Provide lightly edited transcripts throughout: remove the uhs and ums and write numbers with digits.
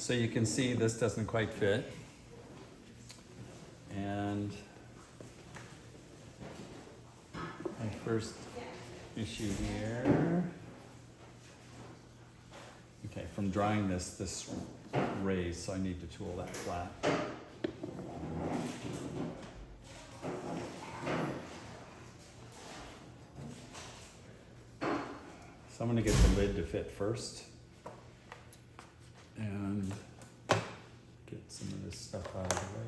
So you can see this doesn't quite fit. And my first issue here. Okay, from drying this raised, so I need to tool that flat. So I'm gonna get the lid to fit first. And get some of this stuff out of the way.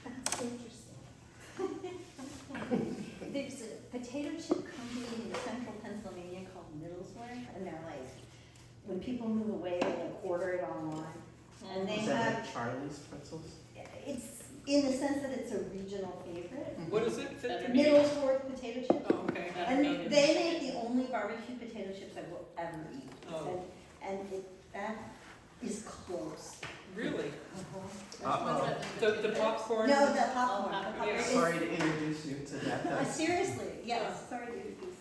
That's interesting. There's a potato chip company in central Pennsylvania called Middleswarth, and they're like, when people move away, they like order it online. And they Is that have, like Charlie's pretzels? it's in the sense that it's a regional favorite. What is it? Middleswarth potato chips. Oh, okay. And they make the only barbecue potato chips I will ever eat. Oh. And that is close. Really? Uh-oh. The popcorn? No, the popcorn. Oh, The popcorn yeah. is- Sorry to introduce you to that. Seriously, yes, sorry to introduce.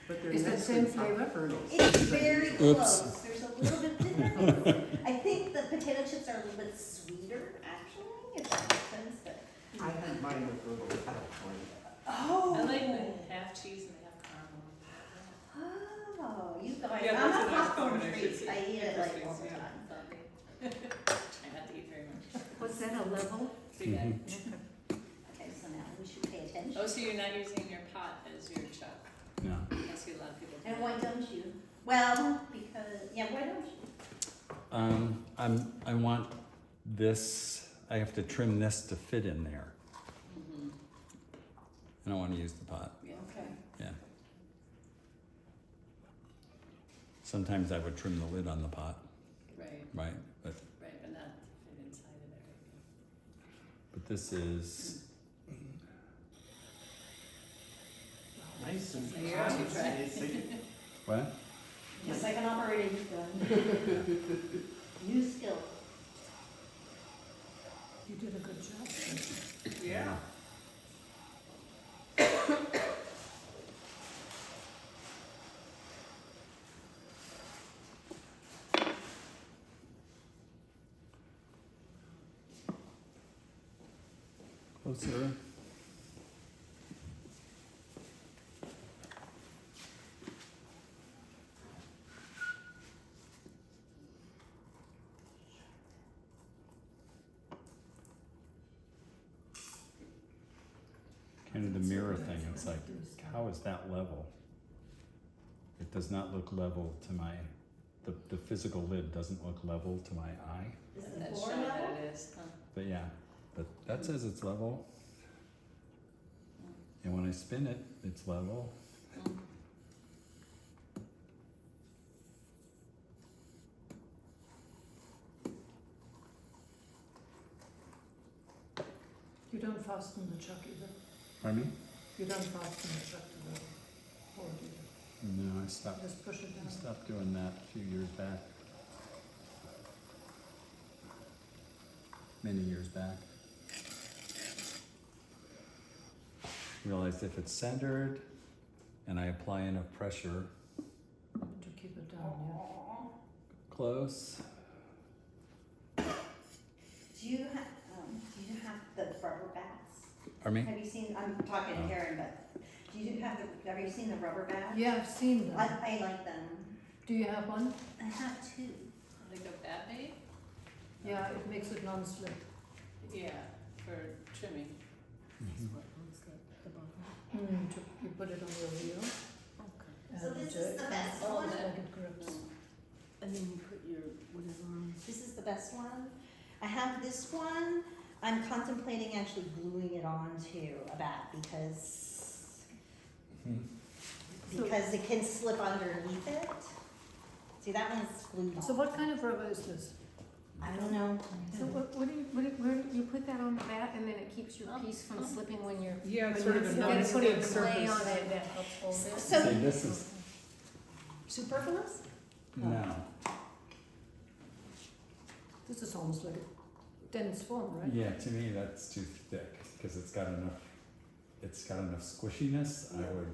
But they're Is that next same to flavor? kernels. It's very Oops. close. There's a little bit different. I think the potato chips are a little bit sweeter, actually, if that makes sense. But I had mine with little California. oh, I like the half cheese and the half caramel. oh, you guys. Yeah, I'm that's a a nice popcorn combination. freak. I eat it like all the Yeah. time. Try not to eat very much. Was that a level? Big egg. Okay, so now we should pay attention. Oh, so you're not using your pot as your chuck? No. I see a lot of people do And that. why don't you? Well, because why don't you? I want this, I have to trim this to fit in there. Mhm. I don't wanna use the pot, Yeah. Okay. yeah. Sometimes I would trim the lid on the pot, Right, right? But but not fit inside of everything. this is, Nice and So you're actually trying. nice. what? The second operator you've done. New skill. You did a good job. Yeah. Closer. Kind of the mirror thing, it's like, how is that level? It does not look level to my, the physical lid doesn't look level to my eye, Is And the that's floor showing level? that it is, huh? but yeah, but that says it's level. And when I spin it, it's level. Mm. You don't fasten the chuck either. Pardon me? You don't fasten the chuck to the board either. No, I stopped Just push it down. Stopped doing that a few years back. Many years back. Realized if it's centered and I apply enough pressure To keep it down, close, Do you have the rubber bats? pardon me? Have you seen, I'm talking to Oh. Karen, but have you seen the rubber bats? yeah. Yeah, I've seen them. I like them. Do you have one? I have two. Like a bat bait? Yeah, it makes it non-slip. Yeah, for trimming. You put it on your wheel. So and, this is the best it's one? like it grips. And then you put your whatever on. This is the best one. I have this one. I'm contemplating actually gluing it onto a bat because it can slip underneath it. See, that one's glued on. So what kind of rubber is this? I don't know. So where do you put that on the bat and then it keeps your piece from slipping when you're. Yeah, it's when sort of a you gotta put non-slip clay on surface. it that helps hold it. So- See, this is, Superfluous? no, This is almost like a dense foam, right? yeah, to me, that's too thick, cause it's got enough squishiness, it would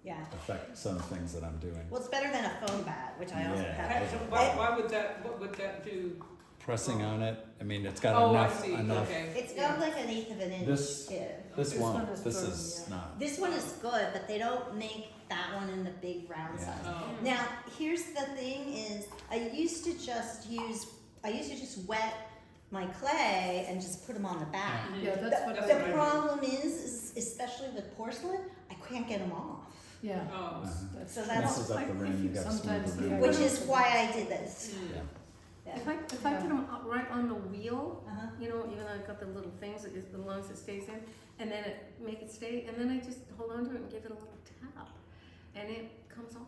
Yeah. affect some things that I'm doing. Well, it's better than a foam bat, which I also Yeah. have. Why would that, what would that do? Pressing on it, I mean, it's got Oh, I enough, see, enough. okay. It's got like an eighth of an inch This- tip. This This one, one is this firm, is yeah. not. This one is good, but they don't make that one in the big round Yeah. size. Oh. Now, here's the thing is, I used to just wet my clay and just put them on the back. Yeah, The, that's what That's the what I do. problem is, especially with porcelain, I can't get them off. Yeah. Oh. Uh-huh. That's- So that's- Messes up the rim, you gotta smooth Sometimes the the rim. Which is why I did this. Mm. Yeah. Yeah. If I put them right on the wheel, Uh-huh. you know, even though I've got the little things, as long as it stays in, and then make it stay, and then I just hold on to it and give it a little tap, and it comes off.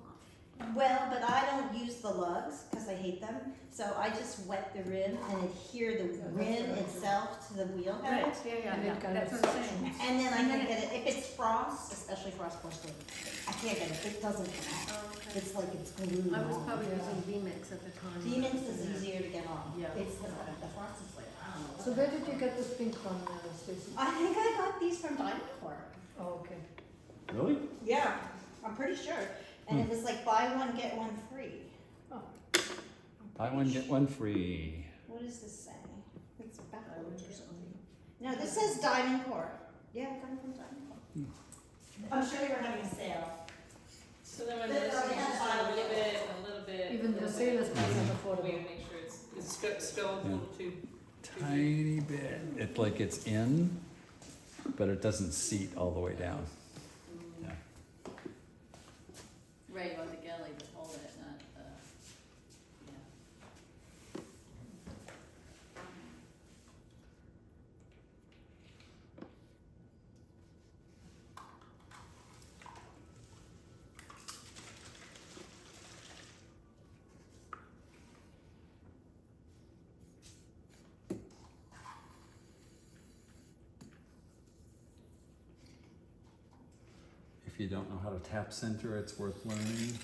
Well, but I don't use the lugs because I hate them. So I just wet the rim and adhere the Yeah, that's rim what I do. itself to the wheel Right, head. yeah, And it kind that's of what I'm saying. And then I And can then get it, if it's frost, especially frost porcelain, I can't get it, it doesn't come out. Oh, okay. It's like it's glued I was on. probably Yeah. using V-Mix at the time. Demons is Yeah. easier to get on. Yeah. It's the frost is like, I don't know. So where did you get this pink from, Stacy? I think I got these from Diamond Court. Oh, okay. Really? Yeah, I'm pretty sure. And it was like buy one, get one free. Oh. Buy one, get one free. What does this say? It's backwards or Diamond. something. No, this says Diamond Court. Yeah, I got it from Diamond Court. I'm sure they were having a sale. So then when But this I is have just five a little bit, a little bit. Even a the little sale bit. is price We affordable. gotta make sure it's. It's still a little too. Tiny bit, it's like it's in, but it doesn't seat all the way down. Yeah. Right, about the galley to hold it, not the, yeah. If you don't know how to tap center, it's worth learning.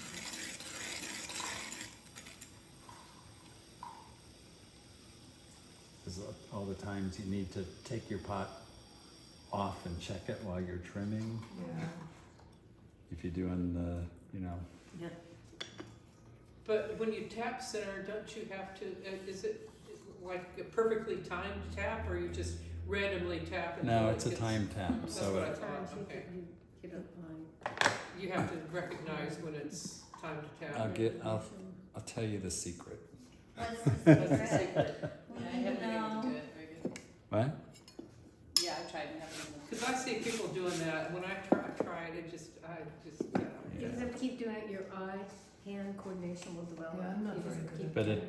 Because all the times you need to take your pot off and check it while you're trimming. Yeah. If you're doing the, you know, But when you tap center, don't you have to, is it like a perfectly timed tap, or you just randomly tap? no, until it it's a gets- time tap, That's so what I it, thought, Times you okay. get a You have to recognize when it's time to tap. I'll tell you the secret. What's the What's the secret? secret? Well, Yeah, I you haven't been able know. to do it very good. What? Yeah, I've tried and haven't been able to. Cause I see people doing that, when I tried, I just, You just have to keep doing it, your eye-hand coordination will develop. Yeah, I'm not You just very good keep at But doing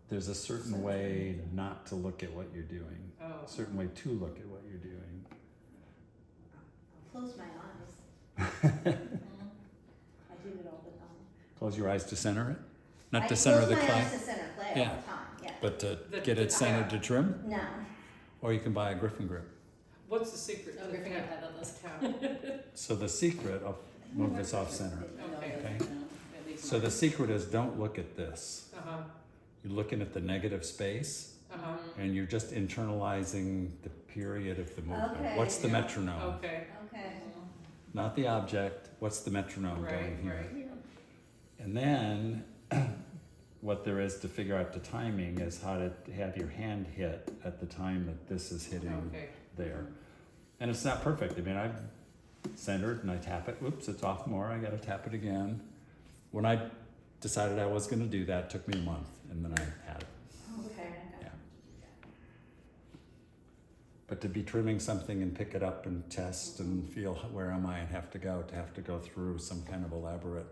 there's a certain way not to look at what you're doing, oh. a certain way to look at what you're doing. I'll close my eyes. I do it all the time. Close your eyes to center it, not I to center the close my clay, eyes to center clay Yeah. all the time, yeah. but to The- get it centered to trim, No. or you can buy a Griffin grip. What's the secret Oh, to Griffin tap? had that list. Tap. So the secret, I'll move this off center. Okay. Okay. At least So the secret is don't look at this. Uh-huh, You're looking at the negative space uh-huh, and you're just internalizing the period of the movement. Okay. What's the Yeah. metronome? okay, Okay. Not the object, what's the metronome right, going here? right. And then what there is to figure out the timing is how to have your hand hit at the time that this is hitting Okay, there. And it's not perfect. I mean, I've centered and I tap it. Oops, it's off more. I got to tap it again. When I decided I was going to do that, it took me a month, and then I had it. Okay. Yeah. But to be trimming something and pick it up and test and feel where am I and have to go through some kind of elaborate,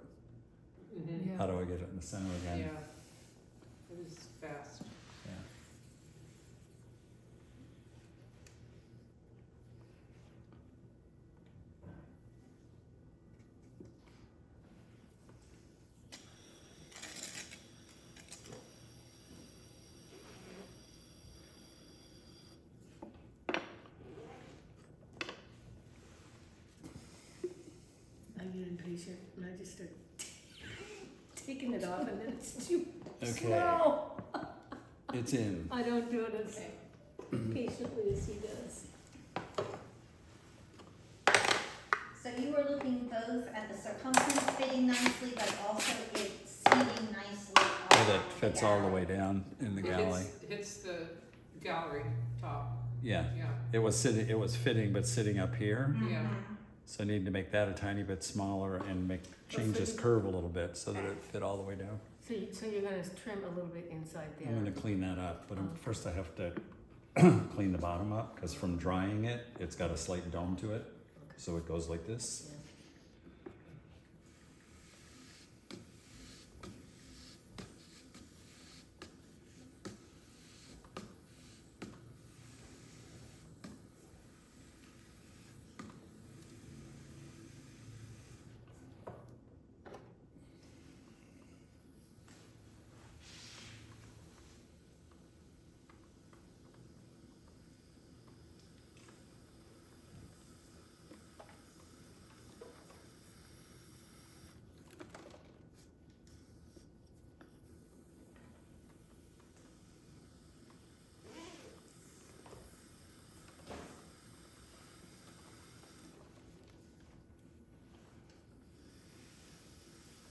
mhm, Yeah. how do I get it in the center yeah. again? It is fast. Yeah. t-shirt and I just started taking it off and then it's too Okay. slow. It's in. I don't do it as Okay. patiently as he does. So you were looking both at the circumference fitting nicely, but also it seating nicely Yeah, on that fits all the way down in the It galley. hits the gallery top, Yeah, yeah, it was fitting, but sitting up here. Mhm. Yeah. So I need to make that a tiny bit smaller and change this curve a little bit so that it fit all the way down. So you're gonna trim a little bit inside there. I'm gonna clean that up, but first I have to clean the bottom up, because from drying it, it's got a slight dome to it. So it goes like this.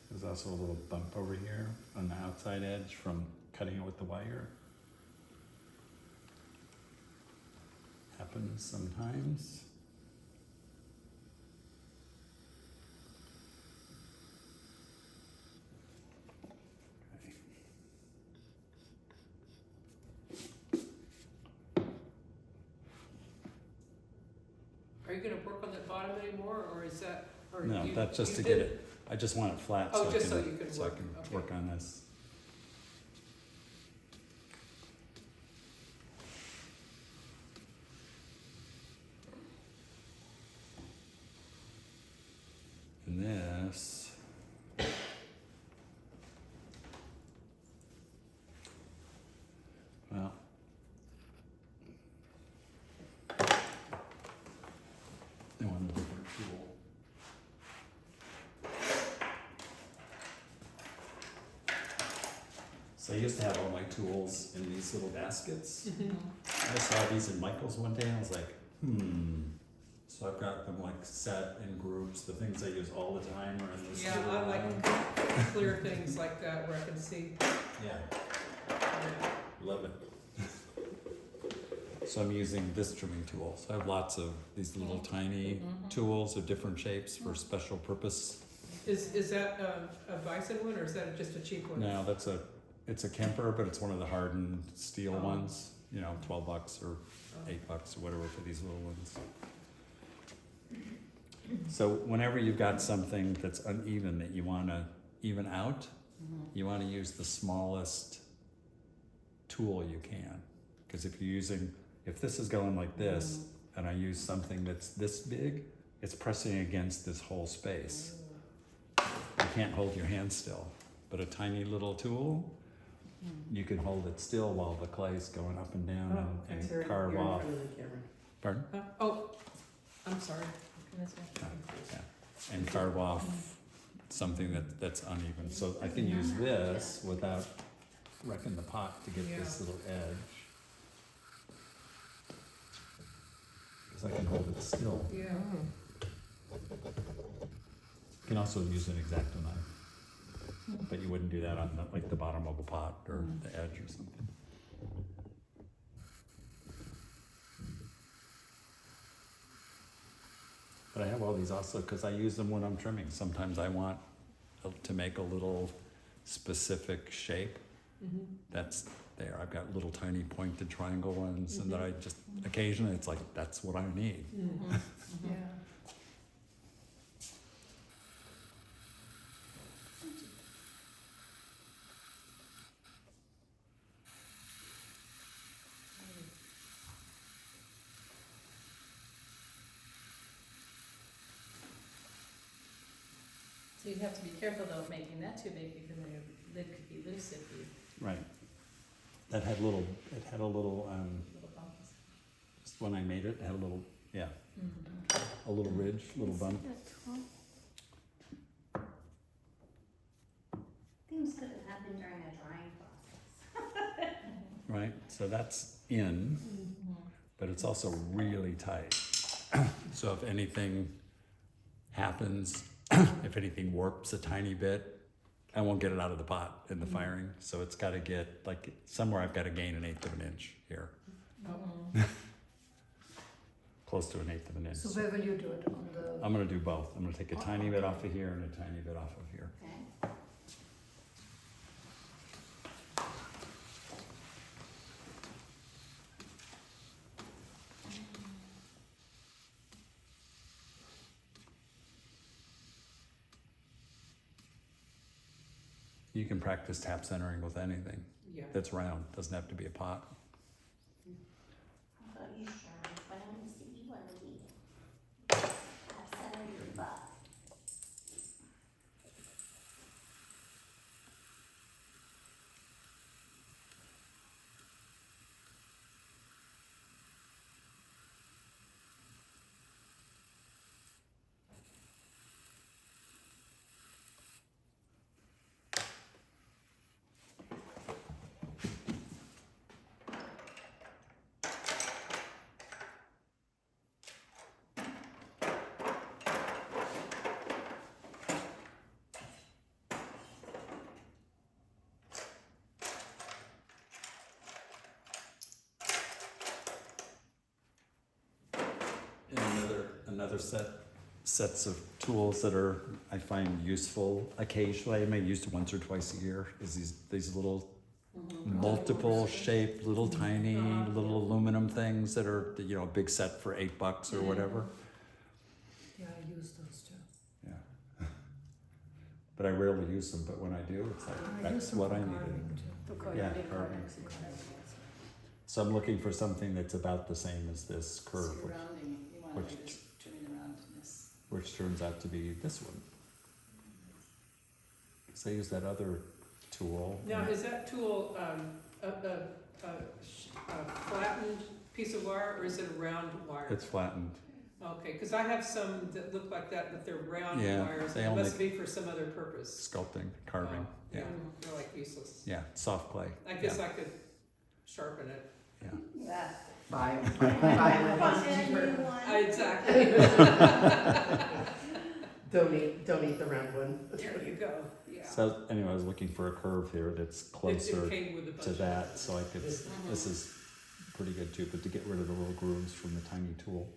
There's also a little bump over here on the outside edge from cutting it with the wire. Happens sometimes. Okay. Are you gonna work on that bottom anymore, or is that, or No, you? that's just you to did- get it, I just want it flat Oh, so I just so can, you can so I work, can okay. work on this. And this. Well. I want a different tool. So I used to have all my tools in these little baskets. Mhm. I saw these in Michael's one day and I was like, So I've got them like set in groups. The things I use all the time are in this Yeah, little I like one. clear things like that where I can see. Yeah, Yeah. love it. So I'm using this trimming tool. So I have lots of these little tiny tools of different shapes for special purpose. Is that a bison one, or is that just a cheap one? Now it's a Kemper, but it's one of the hardened steel Oh. ones. You know, $12 or Oh. $8 or whatever for these little ones. So whenever you've got something that's uneven that you want to even out, you want to use the smallest tool you can. Because if this is going like this, and I use something that's this big, it's pressing against this whole space. You can't hold your hand still. But a tiny little tool, you can hold it still while the clay's going up and down and carve off. Pardon? Oh, I'm sorry. Yeah, and carve off something that's uneven. So I can use this without wrecking the pot to get this little edge. Because I can hold it still. Yeah. You can also use an X-Acto knife, but you wouldn't do that on the bottom of a pot or the edge or something. But I have all these also because I use them when I'm trimming. Sometimes I want to make a little specific shape. That's there. I've got little tiny pointed triangle ones, and that I just occasionally it's like that's what I need. Yeah. So you have to be careful though of making that too big because then your lid could be loose if you, Right. It had a little little bumps. just when I made it, it had a little, yeah, Mm-hmm. a little ridge, little bump. So that's in, but it's also really tight. So if anything happens, if anything warps a tiny bit, I won't get it out of the pot in the firing. So it's got to get, like, somewhere I've got to gain 1/8 of an inch here. Close to 1/8 of an inch. So where will you do it? On the, I'm going to do both. I'm going to take a tiny bit off of here and a tiny bit off of here. Okay. You can practice tap centering with anything Yeah. that's round. Doesn't have to be a pot. How about you, Sharon? Why don't we see you want to lead? Have center your butt. And another sets of tools that are, I find useful occasionally. I may use it once or twice a year. Is these little multiple shaped, little tiny, little aluminum things that are, you know, a big set for $8 or whatever. yeah, I use those too. Yeah. But I rarely use them. But when I do, it's like I use that's them what for I needed. carving too. Yeah, carving. So I'm looking for something that's about the same as this curve, So rounding, you want which- to just turn the roundness. which turns out to be this one. So I use that other tool. Now, is that tool a flattened piece of wire, or is it a round wire? It's flattened. Okay, because I have some that look like that, but they're round Yeah, wires. they It only- must be for some other purpose. Sculpting, carving. Oh, Yeah, They're like useless. yeah, soft clay. I guess Yeah. I could sharpen it. Yeah. Yeah. Buy Buy one. a new one. Exactly. Donate the round one. There you go, yeah. So anyway, I was looking for a curve here that's It closer came with the to budget. that, so I could. This is pretty good too, but to get rid of the little grooves from the tiny tool.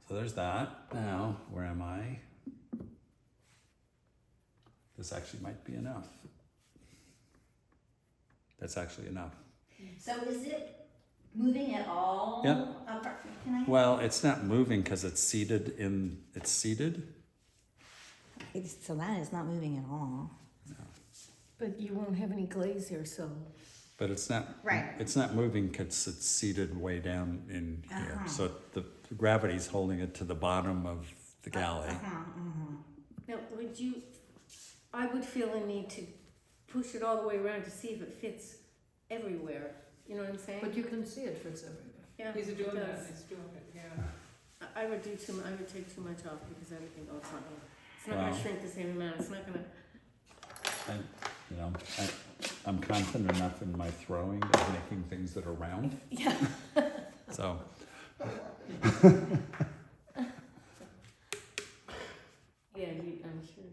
So there's that. Now, where am I? This actually might be enough. That's actually enough. So is it moving at all? Yeah. Can I? Well, it's not moving because it's seated in. It's seated. So that is not moving at all. But you won't have any glaze here, so. But it's not. Right. It's not moving because it's seated way down in here. Uh-huh. So the gravity's holding it to the bottom of the galley. Now, I would feel a need to push it all the way around to see if it fits everywhere. You know what I'm saying? But you can see it fits everywhere. Yeah, He's it doing that, does. he's doing it, yeah. I would take too much off because I would think, oh, it's not Wow. gonna shrink the same amount, it's not gonna, I'm confident enough in my throwing of making things that are round. yeah. So. Yeah, I'm sure.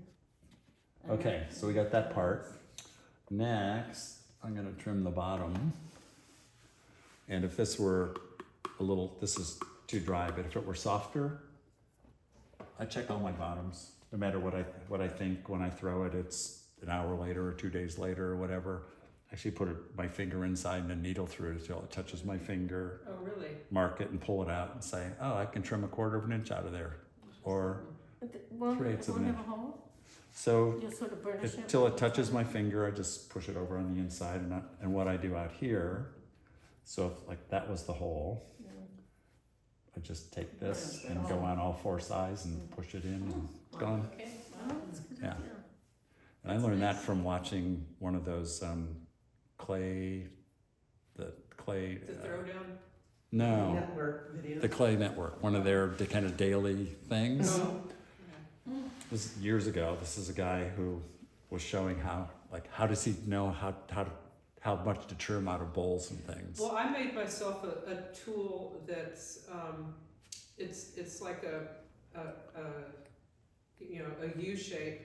Okay, so we got that part. Next, I'm gonna trim the bottom. And if this were this is too dry, but if it were softer, I check all my bottoms, no matter what I think when I throw it. It's an hour later or 2 days later or whatever. I actually put my finger inside and a needle through it until it touches my finger, Oh, really? mark it and pull it out and say, oh, I can trim 1/4 of an inch out of there. Or, Won't Creates it an have a edge. hole? so You'll sort of burnish it? until it touches my finger, I just push it over on the inside, and what I do out here, so if like that was the hole, Yeah. I just take this and go on all 4 sides and push it in and it's gone. Okay, Oh, that's a good Yeah. idea. And I learned that from watching one of those clay. the throwdown? No, Network video. the Clay Network, one of their kind of daily things. Oh, This is years ago. This is a guy who was showing how does he know how how much to trim out of bowls and things. Well, I made myself a tool that's, it's like a you know, a U shape.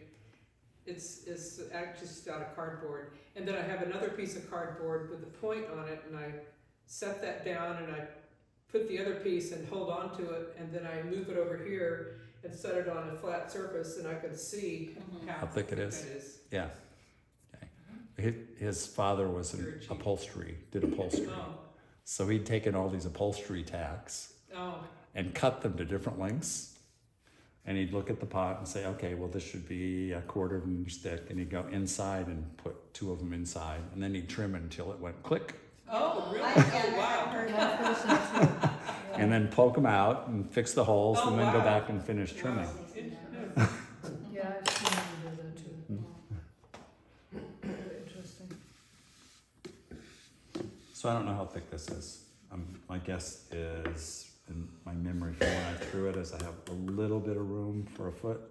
It's actually just out of cardboard. And then I have another piece of cardboard with a point on it, and I set that down and I put the other piece and hold on to it, and then I move it over here and set it on a flat surface, and I can see how thick it is. that is. Yeah. Okay. His father was an upholstery, did upholstery. Oh, So he'd taken all these upholstery tacks oh, and cut them to different lengths. And he'd look at the pot and say, okay, well, this should be a 1/4 of an inch thick. And he'd go inside and put 2 of them inside. And then he'd trim it until it went click. oh, really? I, Oh, yeah, wow. I've heard Yeah, that. I've heard that too. And then poke them out and fix the holes Oh, and then go wow. back and finish trimming. Wow. Yeah, I've seen them do that too. Very interesting. So I don't know how thick this is. My guess is, in my memory from when I threw it, is I have a little bit of room for a foot.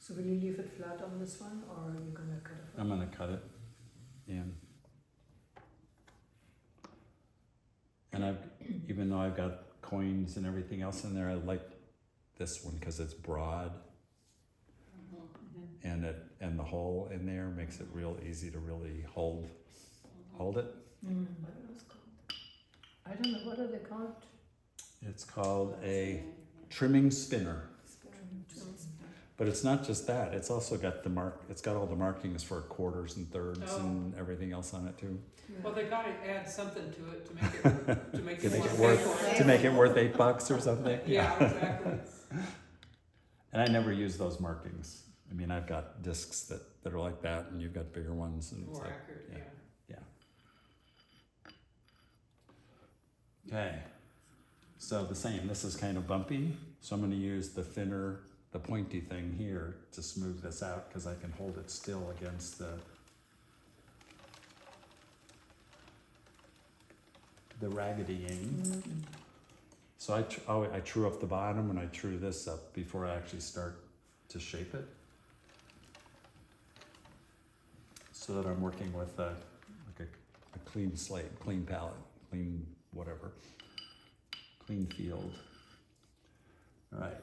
So will you leave it flat on this one, or are you gonna cut it? I'm gonna cut it in. And even though I've got coins and everything else in there, I like this one because it's broad, and the hole in there makes it real easy to really hold it. Mm. I don't know, what are they called? It's called a trimming spinner. But it's not just that, it's also got it's got all the markings for 1/4s and 1/3s Oh. and everything else on it too. Well, they gotta add something to it to make it, to make To it make more it worth, faithful. to make it worth $8 or something. Yeah, exactly. And I never use those markings. I mean, I've got discs that are like that, and you've got bigger ones, and it's More like, accurate, yeah. yeah. okay. So the same, this is kind of bumpy, so I'm gonna use the thinner, the pointy thing here to smooth this out, because I can hold it still against the raggedying. So I true up the bottom and I true this up before I actually start to shape it. So that I'm working with a clean slate, clean palette, clean whatever, clean field. All right.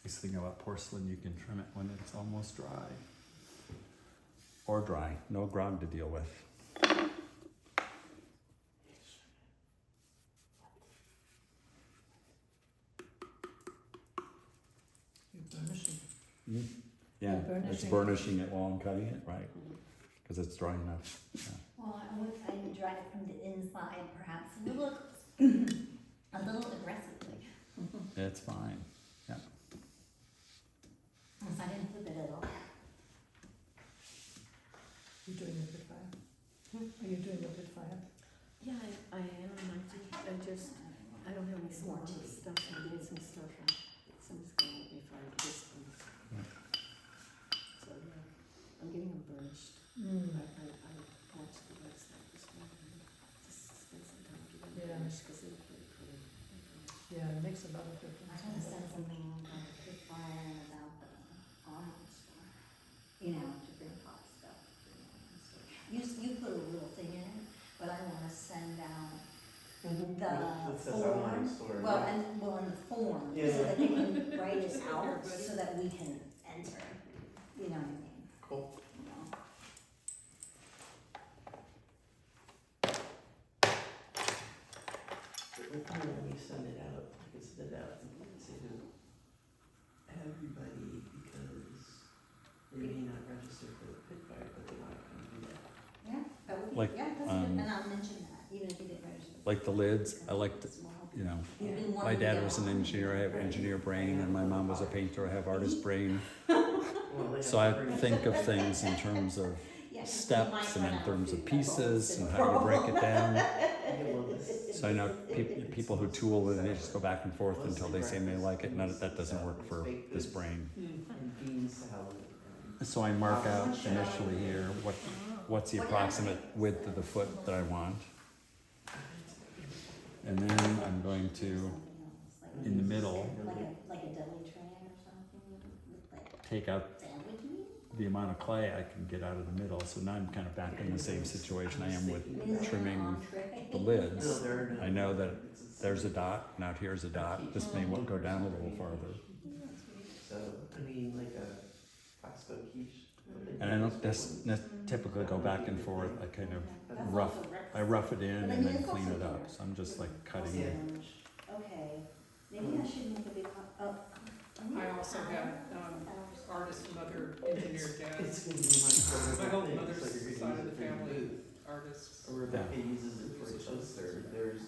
Nice thing about porcelain, you can trim it when it's almost dry. Or dry, no grog to deal with. You're burnishing. Yeah, it's Burnishing. burnishing it while I'm cutting it, right? Because it's dry enough. Yeah. Well, I would dry it from the inside, perhaps a little, a little aggressively. It's fine. Because I didn't flip it at all. You doing it with fire? Are you doing it with fire? Yeah, I am. I don't have any small stuff. I need some stuff. Someone's gonna let me find this one. So yeah, I'm getting them burnished. I watched the website this morning. Just spend some time getting them Yeah. burnished because they look really pretty. Yeah, it makes a lot of I difference. was gonna send something about the pit fire and about the online store, you know, to bring hot stuff to the online store. You put a little thing in it, but I wanna send out It the says online form. store. Well, yeah. in the form, so Yeah. that they can write us out, so that we can enter, you know what I mean? Cool. You know? When we send it out, we can send it out and say to everybody, because they may not register for the pit fire, but they want to come do that. Yeah, that would, Like, yeah, that's good, and I'll mention that, even if you didn't register. like the lids, I like to, you know, my dad was an engineer, I have engineer brain, and my mom was a painter, I have artist brain. So I think of things in terms of steps and in terms of pieces and how you break it down. So I know people who tool and they just go back and forth until they say they like it, and that doesn't work for this brain. And bean salad. So I mark out initially here what's the approximate width of the foot that I want. And then I'm going to, in the middle, Like a deli tray or something, like take out sandwich meat? the amount of clay I can get out of the middle. So now I'm kind of back in the same situation I am with trimming the lids. I know that there's a dot, and out here's a dot. This may go down a little farther. So, I mean, like a Costco quiche. And I don't typically go back and forth. I kind of rough it in and then clean it up. So I'm just like cutting it. Okay, maybe I should make a big, I also had, artist mother, engineer dad. It's gonna be My whole thing. mother's So you're side of the using it for family, food. artists. Or Rebecca uses it for a toaster, there's.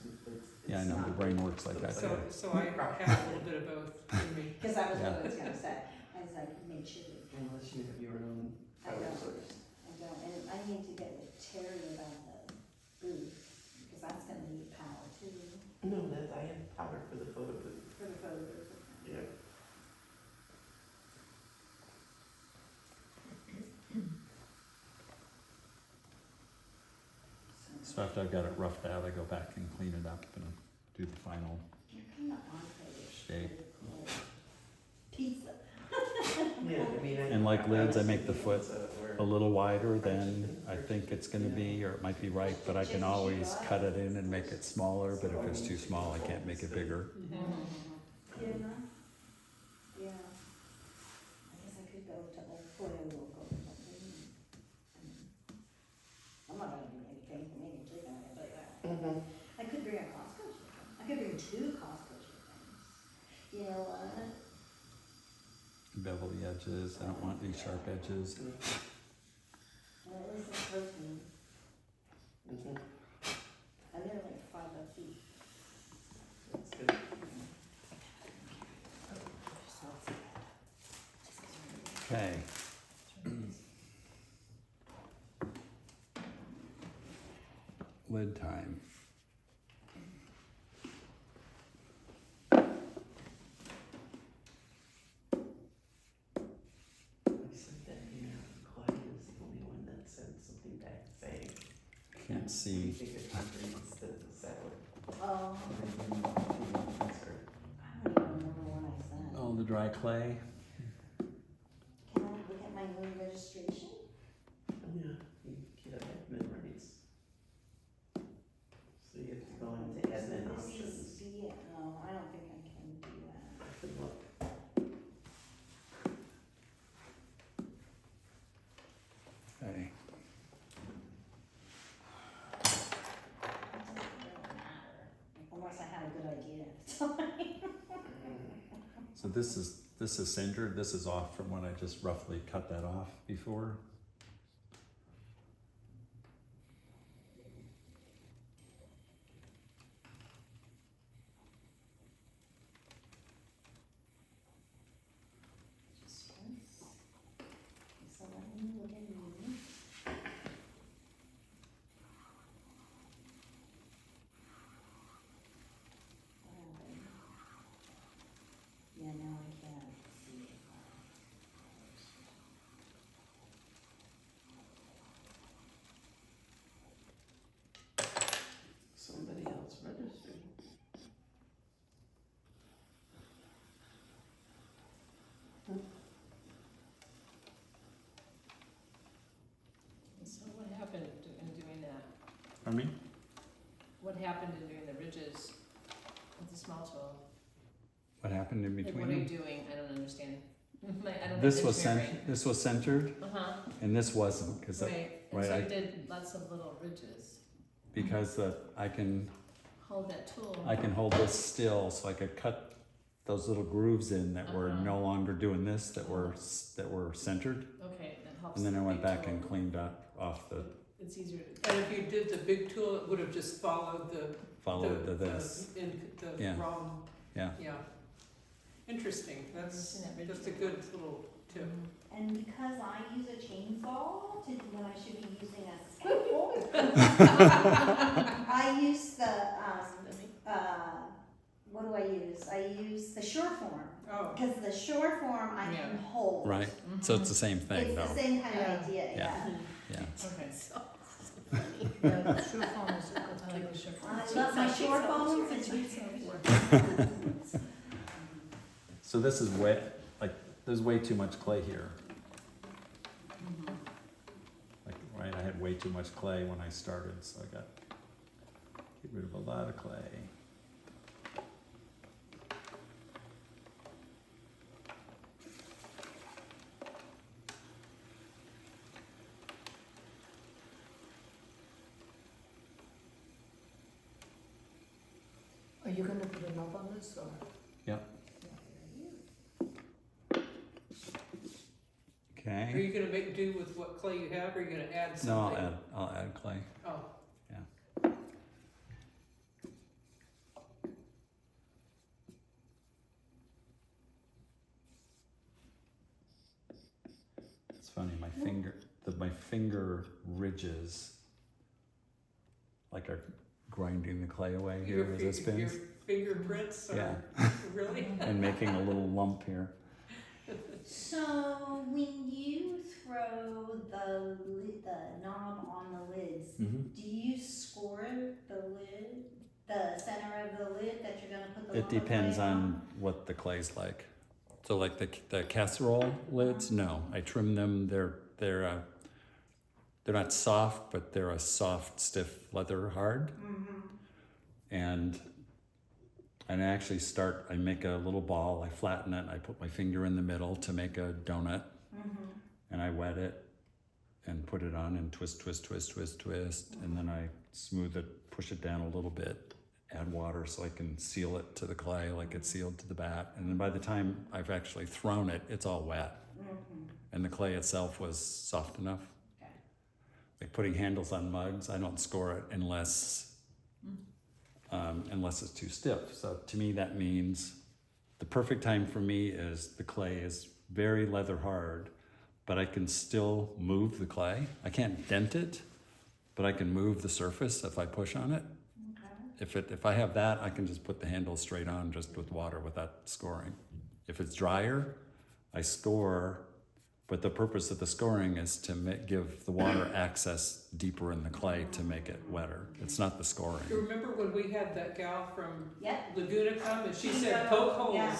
Yeah, I know, the brain works like that. So I have a little bit of both in me. Cause that was Yeah. what I was gonna say, I was like, make sure that Unless you have your own I powder don't. source. I don't, and I need to get with Terry about the booth, because that's gonna need power too, No, that, I have powder for the photo booth. for the photo booth. Yeah. So after I've got it roughed out, I go back and clean it up and do the final You're kind of on shape. pizza. Yeah, I mean. And like lids, I make the foot where. a little wider than I think it's gonna be, or it might be right, but I can always cut it in and make it smaller, but if it's too small, I can't make it bigger. Yeah, yeah. I guess I could go to Old Toyo Local or something. I'm not gonna do anything for me, too, I can tell you that. Mhm. I could bring a Costco chicken. I could bring 2 Costco chickens. You know what? Bevel the edges, I don't want any sharp edges. Well, at least it's protein. Mhm. And they're like $5 each. That's good. Okay. Lid time. I sent that email to Claudia, is the only one that sent something back saying. Can't see. Think it contributes to the salad. Oh, That's her. I don't even remember what I said. Oh, the dry clay. Can I look at my new registration? Yeah, you get admin rights. So you have to go into admin options. Yeah, no, I don't think I can do that. Good luck. Okay. It doesn't really matter, unless I had a good idea at the time. So this is centered, this is off from when I just roughly cut that off before. Just once. So let me look at you. Yeah, now I can't see it. Somebody else registered. So what happened in doing that? Pardon me? What happened in doing the ridges with the small tool? What happened in Like, between what are you them? doing? I don't understand. I don't This have was engineering. this was centered, Uh-huh, and this wasn't, because right, and right, so I- you did lots of little ridges. I can Hold that tool. hold this still, so I could cut those little grooves in that were no longer doing this, that were centered, Okay, that helps. and then I the went big back tool. and cleaned up off the. It's easier to. And if you did the big tool, it would have just followed the follow this. The Yeah. wrong, Yeah. yeah. Interesting, that's Isn't it a good little tip. And because I use a chainsaw to, when I should be using a scalpel, I use the, what do I use? I use the short form. Oh, Because the short form I can hold. Right. So it's the same thing, It's though. the same kind Yeah. of idea, Yeah. yeah. Yeah. Okay. Yeah, the short form is, I like the short form. I love my short forms. So this is way, like, there's way too much clay here. Like, right, I had way too much clay when I started, so I got, get rid of a lot of clay. Are you gonna put a knob on this or? are Okay. you gonna make do with what clay you have, or are you gonna add No, something? I'll add clay. Oh, It's funny, my finger ridges, like are grinding the clay away here as it your spins. fingerprints are, Yeah. really? And making a little lump here. So when you throw the knob on the lids, Mm-hmm. do you score the lid, the center of the lid that you're gonna put the It lump of depends clay on what the clay's like. So like the casserole lids, no, I trim them. They're not soft, but they're a soft, stiff leather hard. Mm-hmm. And I actually I make a little ball, I flatten it, I put my finger in the middle to make a donut, Mm-hmm. and I wet it and put it on and twist, and then I smooth it, push it down a little bit, add water so I can seal it to the clay like it's sealed to the bat. And then by the time I've actually thrown it, it's all wet. Mm-hmm. And the clay itself was soft enough. Okay. Like putting handles on mugs, I don't score it unless it's too stiff. So to me, that means the perfect time for me is the clay is very leather hard, but I can still move the clay. I can't dent it, but I can move the surface if I push on it. Okay. If I have that, I can just put the handle straight on just with water without scoring. If it's drier, I score, but the purpose of the scoring is to give the water access deeper in the clay to make it wetter. It's not the scoring. You remember when we had that gal from Yep. Laguna come, and she She said go- poke holes? yeah.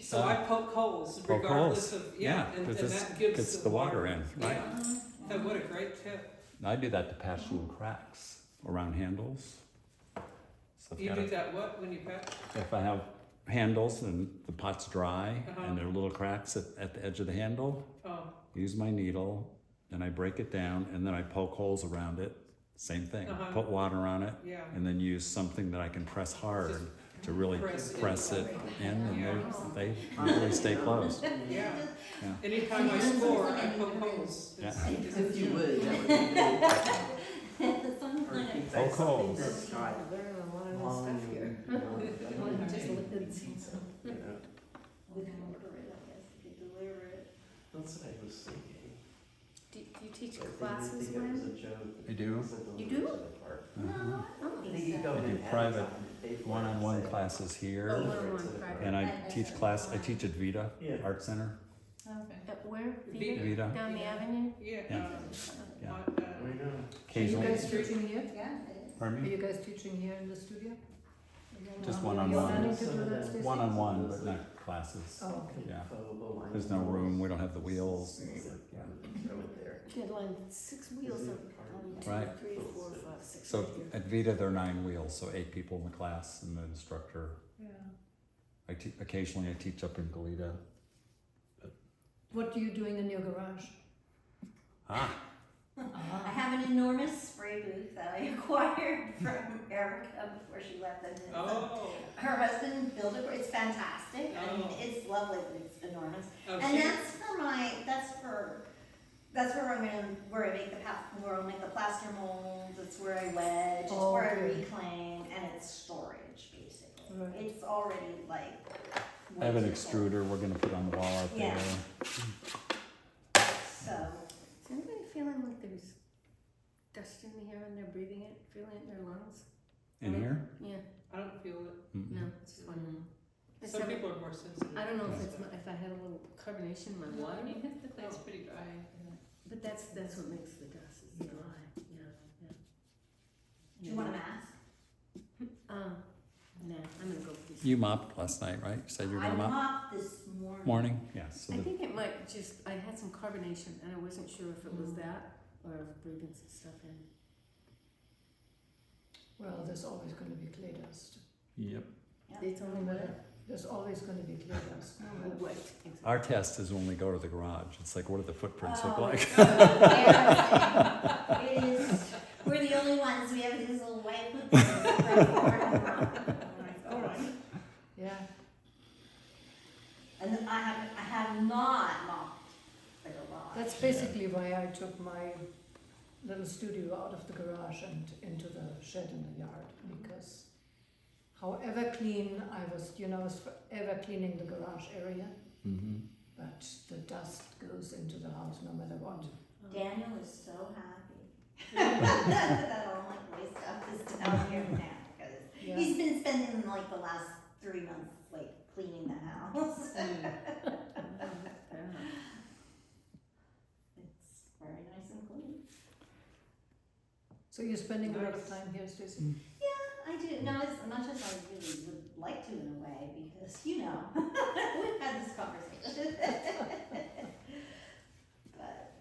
So I poke holes Poke regardless holes. of, Yeah, and 'cause this that gives gets the water in, right. Yeah. Oh, what a great tip. I do that to patch little cracks around handles. So You do that what, when you pat? if I have handles and the pot's dry Uh-huh. and there are little cracks at the edge of the handle, Oh, use my needle and I break it down and then I poke holes around it. Same thing. Uh-huh. Put water on it yeah. and then use something that I can press hard Just to really press press in. it in, and Yeah. they usually stay closed. Yeah. Yeah. Anytime I score, I poke holes. Yeah. If you would, that would be good. Or Sometimes. keep Poke that something holes. that's got Learn a lot of long, new stuff here. you know, Just lids. you know, We can order it, I guess, if you deliver it. that's what I was thinking. Do you teach But I classes didn't think it was when? a joke. I do. It's a You delivery do? to the park. Uh-huh. No, I I don't think think you so. go I in do and add private something, pay for it, One-on-one and say, classes here. Oh, deliver it one-on-one to the private. park. And I teach class, I teach at Vita Yeah. Art Center. At where? Vita. Vita. Down the avenue? Yeah. Yeah. I Yeah. know. Are you Occasionally, guys teaching here? Yeah, it is. pardon Are me? you guys teaching here in the studio? Just You're one-on-one. planning to do that, Stacy? One-on-one, but not classes. Oh, okay. Yeah. Faux line There's no walls. room, we don't have the wheels. It's like, Yeah. throw it there. She had like 6 wheels of, 2, Right. 3, 4, 5, 6. So at Vita, there are 9 wheels, so 8 people in the class and the instructor. Yeah. Occasionally I teach up in Goleta. What are you doing in your garage? Ah, I have an enormous spray booth that I acquired from Erica before she left the business. Oh. Her husband built it, it's fantastic, I mean, Oh. it's lovely, but it's enormous. Oh, And she- that's that's where where I make where I make the plaster molds, it's where I wedge, it's Oh, where I okay. reclaim, and it's storage, basically. Right. It's already like. I have an way too full. extruder we're gonna put on the wall out Yeah. there. So, Is anybody feeling like there's dust in the air and they're breathing it, feeling it in their lungs? In here? Yeah, I don't feel it. Mm-mm. no, it's just wondering. It's Some never- people are more sensitive. I don't know if to it's, stuff. if I had a little carbonation in my No, I water, mean, the clay's pretty dry, isn't it? but that's what makes the dust, it's dry, yeah. do you want a mask? Nah, I'm gonna go for these. You mopped last night, right? You said you were I gonna mop? mopped this morning. Morning? Yeah, so I the, think it might just, I had some carbonation and I wasn't sure if it was that or if breathing some stuff in. Well, there's always gonna be clay dust. yep. They told me what? There's always gonna be clay dust. Right, exactly. Our test is when we go to the garage. It's like, what do the footprints look Oh, like? it's embarrassing. It is, we're the only ones, we have these little white footprints. Yeah, And then I have not mopped the garage. that's basically why I took my little studio out of the garage and into the shed in the yard, because however clean I was, I was forever cleaning the garage area, Mm-hmm. but the dust goes into the house no matter what. Daniel is so happy that all my boy stuff is down here now, because Yeah. he's been spending like the last 3 months like cleaning the house. It's very nice and clean. So you're spending a lot of Nice. time here, Stacy? I do, not as much as I really would like to in a way, because, we've had this conversation. But,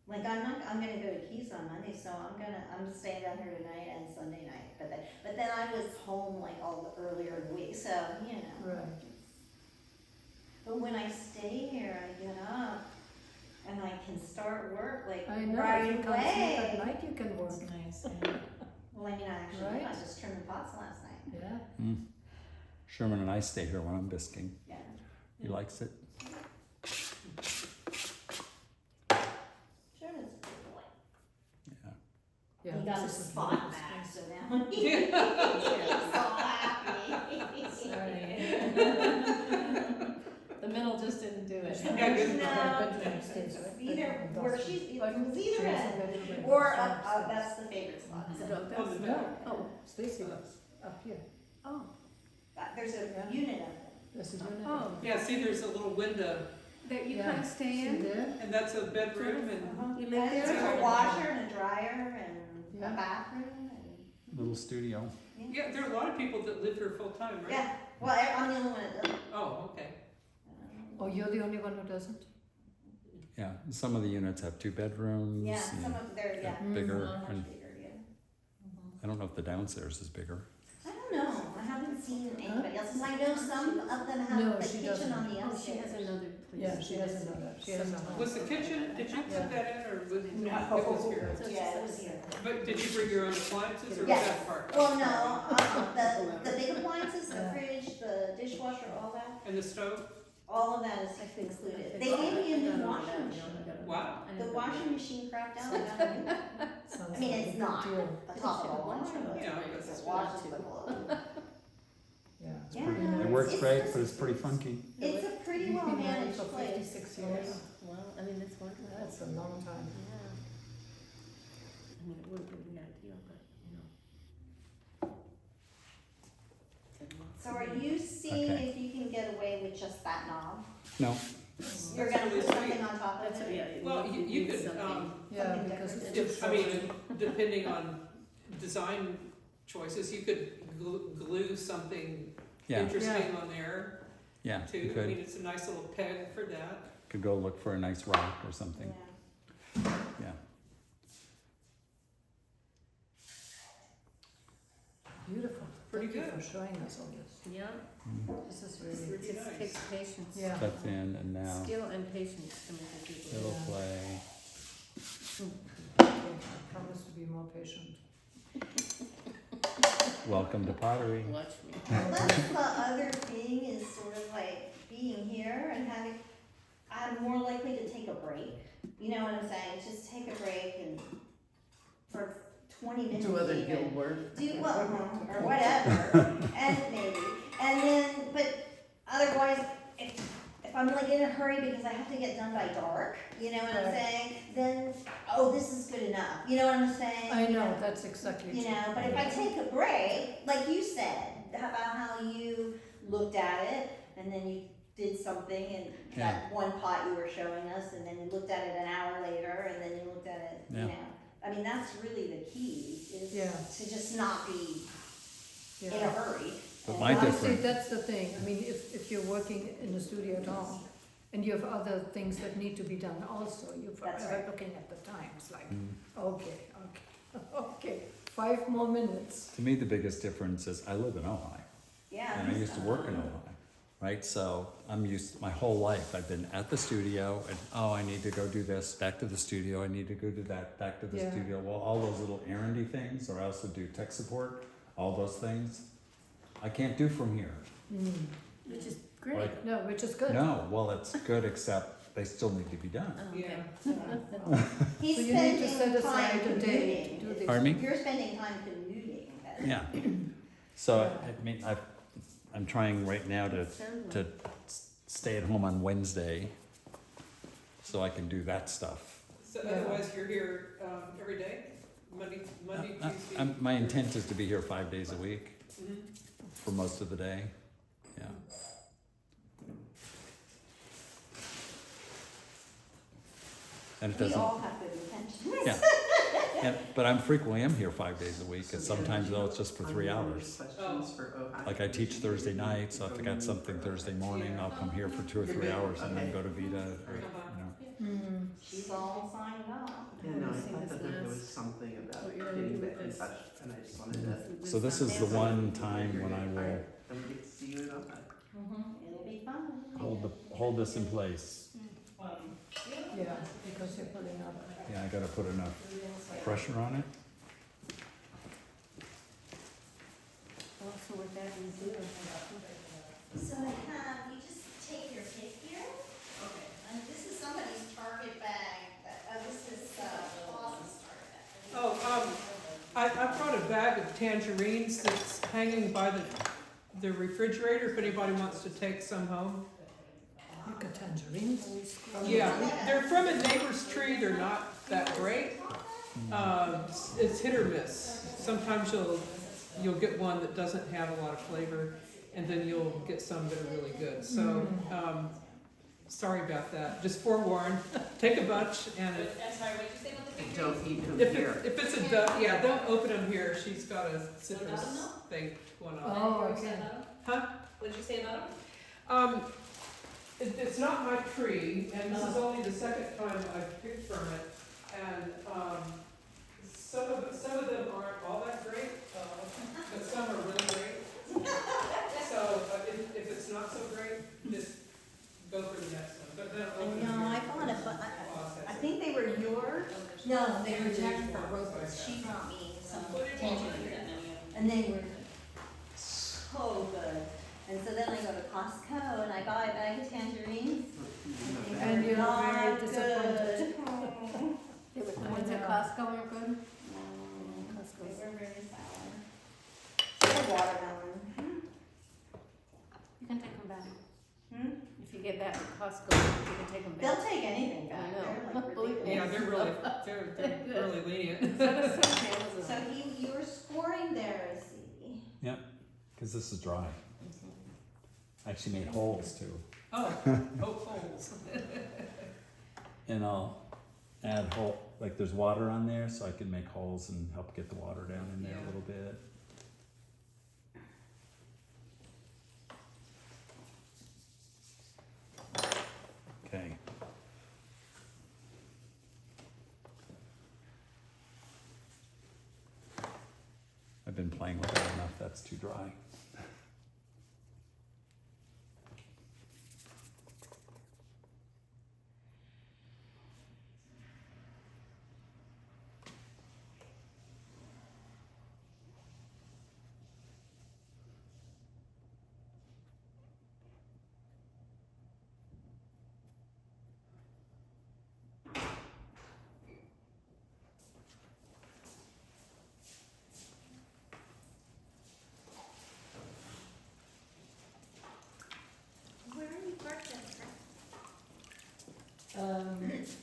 like, I'm gonna go to Keys on Monday, so I'm staying down here tonight and Sunday night, but then I was home like all the earlier in the week, so, Right. But when I stay here, I get up and I can start work like I know, if right you can't sleep away. at night, you can work. It's nice, yeah. Well, I mean, I actually did. Right. I just trimmed the pots last night. Yeah, Mm. Sherman and I stay here when I'm bisking. Yeah. He likes it. Sure, it's a good boy. Yeah. yeah. He got this his is spot beautiful back, space. so now he's all happy. The middle just didn't do it. Yeah, good. No. Bedroom upstairs, right? Either, Bedroom where upstairs. it was She either has a end, bedroom or upstairs. that's the favorite spot. Is it up Oh, the there? middle. Oh, Stacy lives up here. Oh, There's a Yeah. unit of it. There's a unit. oh, Yeah, see, there's a little window, that you Yeah. kind of stay See in? there? and that's a bedroom, and You And live there's there? a washer and a dryer and a Yeah. bathroom and. Little studio. yeah, there are a lot of people that live here full-time, right? Yeah, well, I'm the only one that doesn't. Oh, okay. Oh, you're the only one who doesn't? Yeah. Some of the units have 2 bedrooms. Yeah, and some of they're, yeah. Bigger. Much And bigger, yeah. I don't know if the downstairs is bigger. I don't know, I haven't seen anybody else's, I know some of them have No, the she kitchen doesn't. on the Oh, she upstairs. has another place. Yeah, she has another, she has a home. Was the kitchen, did you Yeah. put that in, or was it No, was here? yeah, it was here. But did you bring your own appliances, or was Yes. that part? Well, no, the big appliances, the Yeah. fridge, the dishwasher, all that, And the stove? all of that is I think so. included. They gave me a new washing machine. Wow. The washing machine cracked out, I got a new, Sounds I mean, like it's a not good deal. a top of the line, but Yeah, it washes the clothes. Yeah. It's Yeah, pretty, no, it works it's- great, but it's pretty funky. It's a pretty You've well been married managed for place. 56 years. Well, I mean, it's wonderful. That's a long time. Yeah. I mean, it wouldn't be ideal, but, So are you seeing Okay. if you can get away with just that knob? No. You're gonna really put something sweet. on top of That's, it? yeah. Well, you need could, something. Yeah, Something because it's different. too I mean, short. depending on design choices, you could glue something Yeah. interesting on there Yeah. too. You I mean, could, it's a nice little peg for that. could go look for a nice rock or something. Yeah. Yeah. Beautiful. Pretty Thank you good. for showing us all this. Yeah, Mm. This is It's really, really it nice. takes patience. Yeah. That's in and now Skill and patience to make a good it'll Yeah. play. I promise to be more patient. Welcome to Pottery. Watch me. Well, that's the other thing is sort of like being here and having, I'm more likely to take take a break. You know what I'm saying? Just take a break and for 20 minutes Do other even. guild work. Do well, or whatever, and maybe, and then, but otherwise, if I'm like in a hurry because I have to get done by dark, you know what I'm Right. saying? Then, oh, this is good enough. You know what I'm saying? I know, that's exactly You true. know, but if I take a break, like you said, about how you looked at it and then you did something and that one pot you were showing us and then you looked at it an hour later and then you looked at it, Yeah. you know. I mean, that's really the key is Yeah. to just not be in a Yeah. hurry. But And my not- Honestly, different- that's the thing, I mean, if you're working in the studio at home, and you have other things that need to be done also, you're That's forever right. looking at the times, like, Mm. okay, okay, 5 more minutes. To me, the biggest difference is I live in Ojai, Yeah. and I used to work in Ojai, right? So I'm used, my whole life, I've been at the studio, and, oh, I need to go do this, back to the studio, I need to go do that, back to the Yeah. studio. Well, all those little errandy things, or I also do tech support, all those things, I can't do from here. Which is great. Like, No, which is good. no, well, it's good, except they still need to be done. Oh, okay. Yeah. He's So you need to spending set time aside a day to do commuting. these. Pardon me? You're spending time commuting. But Yeah. So, I mean, I'm trying right now to Sounds to stay at home on Wednesday, so I can do that stuff. So Yeah. otherwise, you're here, every day, Monday, Tuesday? My intent is to be here 5 days a week Mhm. for most of the day, yeah. And it we doesn't, all have good intentions. yeah, but I'm frequently am here 5 days a week, and So, sometimes yeah, though it's just for 3 hours. Questions for Ojai? Like I teach Thursday night, so if I got something Thursday morning, I'll come here for 2 or 3 hours and then go to Vita, or, you know. She's all signed up. Yeah, no, I Missing thought this that there was last- something about what you're getting gonna do back in with touch, and I just wanted to. So this is the one time when I will Alright, then we get to see you in Ojai. It'll be fun. hold this in place. Yeah, because you're putting up. Yeah, I gotta put enough pressure on it. Also with that, we do. So you just take your pick here. Okay. And this is somebody's Target bag. This is Floss's Target bag. Oh, I brought a bag of tangerines that's hanging by the refrigerator, if anybody wants to take some home. You got tangerines. Yeah, they're from a neighbor's tree, they're not that great. It's hit or miss. Sometimes you'll get one that doesn't have a lot of flavor, and then you'll get some that are really good. So, sorry about that, just forewarned, take a bunch and I'm sorry, what did you say about the And picture? don't eat them if here. it's a duck, yeah, don't open them here, she's got a citrus thing going on. Oh, What did you say okay. about 'em? Huh? What did you say about them? It's not my tree, and this is only the second time I've picked from it, and, some of them aren't all that great, but some are really great. So, if it's not so great, just go for the next one, but then open No, I your bought it, but process. I think they were yours. No, they were Jennifer Rose's. She brought me some tangerines. And they were so good. And so then I go to Costco and I buy a bag of tangerines. And you're Not very disappointed. good. The ones at Costco are good? No, Costco's. they were very sour. So watermelon. You can take them back. Hmm? If you get back to Costco, you can take them They'll back. take anything back. I know. They're like Believe me. Yeah, they're really lenient. So you were scoring there, I see. Cause this is dry. I actually made holes too. Oh, holes. And I'll add like there's water on there, so I can make holes and help get the water down in there a Yeah. little bit. Okay. I've been playing with it enough, that's too dry.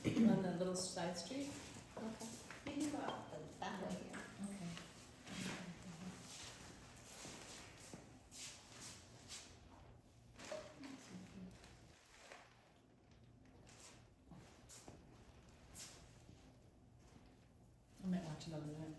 On the little side street? Okay. You can go out the back way here. Okay. I might watch another minute.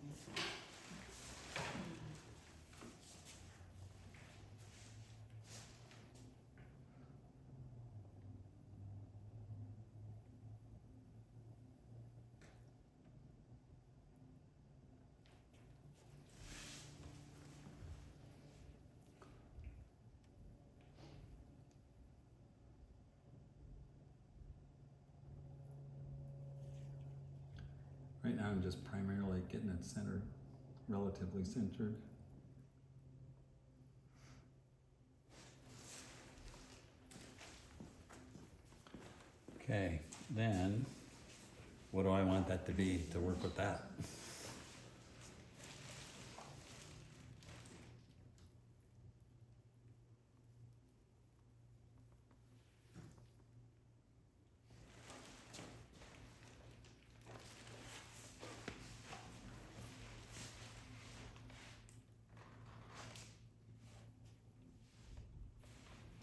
Right now, I'm just primarily getting it centered, relatively centered. Okay, then, what do I want that to be to work with that?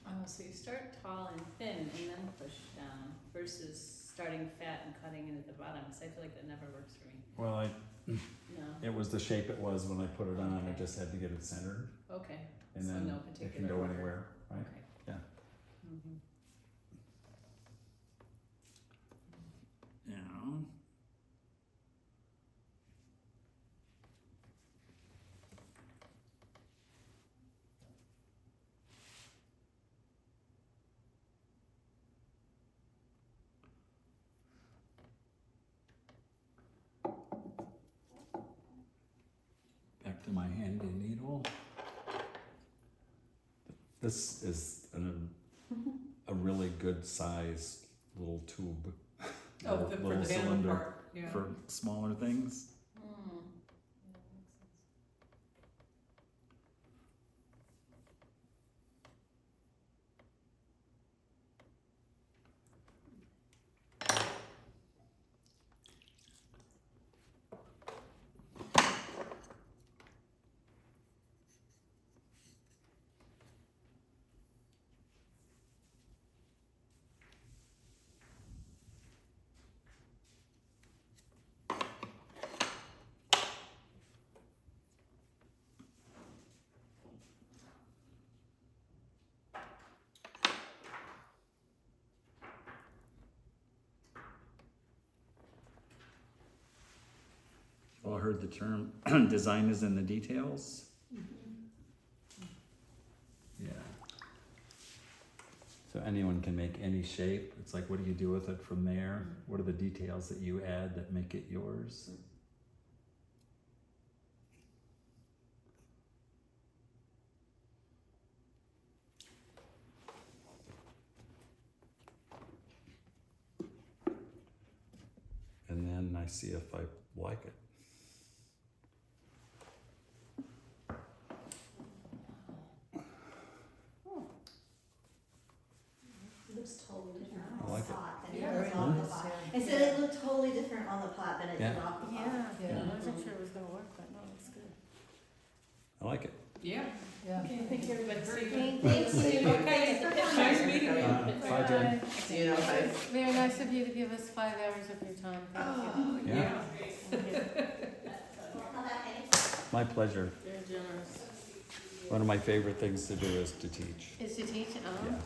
Oh, so you start tall and thin and then push down versus starting fat and cutting in at the bottom, because I feel like that never works for me. Well, No, it was the shape it was when I put it on, I Okay. just had to get it centered, okay, and so then no it particular can go order. anywhere, right? Okay. Yeah. Mhm. Yeah. Back to my handy needle. This is a really good size little tube. Oh, for Little the bamboo cylinder part, yeah. for smaller things. Mm. Yeah, that makes sense. All heard the term design is in the details. Yeah. So anyone can make any shape. It's like, what do you do with it from there? What are the details that you add that make it yours? And then I see if I like it. It looks totally different I on like the it. pot than it Yeah, does very off the nice, pot. yeah. It said it looked totally different on the pot than it Yeah. did off the pot. Yeah, Yeah. I wasn't sure it was gonna work, but no, it's good. I like it. Yeah. Yeah. Okay, thank you everybody. Very Thank Thanks, Steve. Okay, nice meeting you. Bye, Jen. You know, I, Very nice of you to give us 5 hours of your time, thank you. Yeah, Thank you. We'll come back anytime. my pleasure. Very generous. One of my favorite things to do is to teach. Is to teach, Yeah.